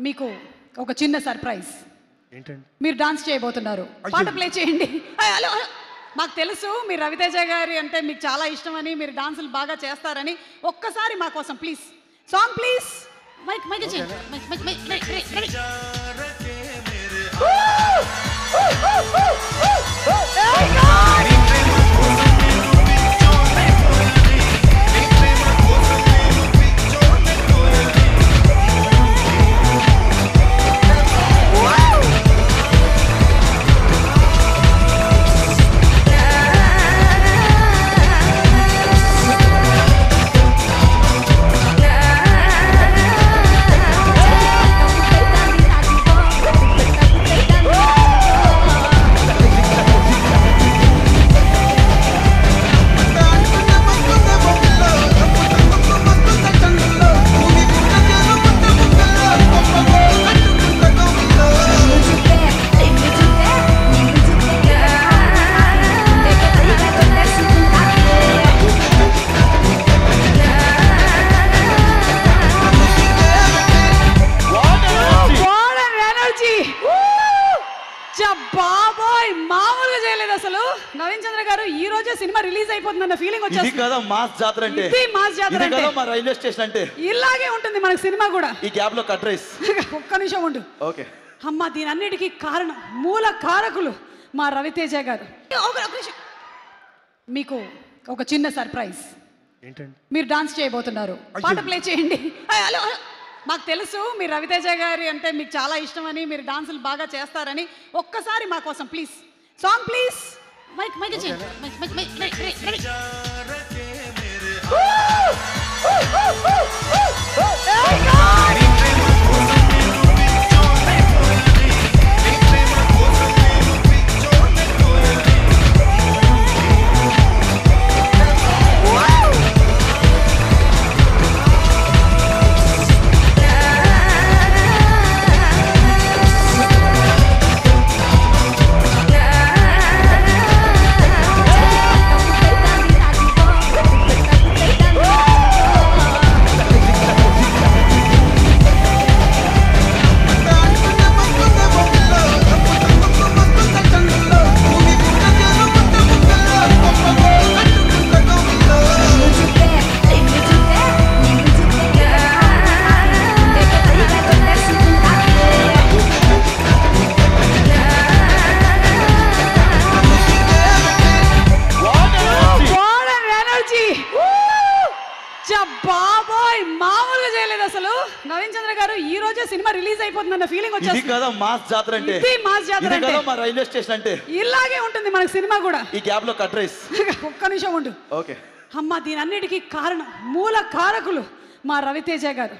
మీకు ఒక చిన్న సర్ప్రైజ్. ఏంటండి? మీరు డాన్స్ చేయబోతున్నారు. పాట ప్లే చేయండి. హలో, మాకు తెలుసు మీరు రవితేజ గారి అంటే మీకు చాలా ఇష్టమని, మీరు డాన్సులు బాగా చేస్తారని. ఒక్కసారి మా కోసం please song please. Mic mic చేయండి. బాబాయ్ మామూలుగా చేయలేదు అసలు. నవీన్ చంద్ర గారు ఈ రోజే సినిమా రిలీజ్ అయిపోతుందన్న ఫీలింగ్ వచ్చేసింది. ఇది కదా మాస్ జాతర అంటే. ఇది మాస్ జాతర అంటే. ఇది కదా మా రైల్వే స్టేషన్ అంటే. ఇలాగే ఉంటుంది మనకి సినిమా కూడా. ఈ గ్యాప్ లో కట్ రైస్. ఒక్క నిమిషం ఉండు. ఓకే. అమ్మ దీని అన్నిటికీ కారణం మూల కారకులు మా రవితేజ గారు. మీకు ఒక చిన్న సర్ప్రైజ్. ఏంటండి? మీరు డాన్స్ చేయబోతున్నారు. పాట ప్లే చేయండి. హలో, మాకు తెలుసు మీరు రవితేజ గారి అంటే మీకు చాలా ఇష్టమని, మీరు డాన్సులు బాగా చేస్తారని. ఒక్కసారి మా కోసం please song please. Mic mic చేయండి. బాబాయ్ మామూలుగా చేయలేదు అసలు. నవీన్ చంద్ర గారు ఈ రోజే సినిమా రిలీజ్ అయిపోతుందన్న ఫీలింగ్ వచ్చేసింది. ఇది కదా మాస్ జాతర అంటే. ఇది మాస్ జాతర అంటే. ఇది కదా మా రైల్వే స్టేషన్ అంటే. ఇలాగే ఉంటుంది మనకి సినిమా కూడా. ఈ గ్యాప్ లో కట్ రైస్. ఒక్క నిమిషం ఉండు. ఓకే. అమ్మ దీని అన్నిటికీ కారణం మూల కారకులు మా రవితేజ గారు.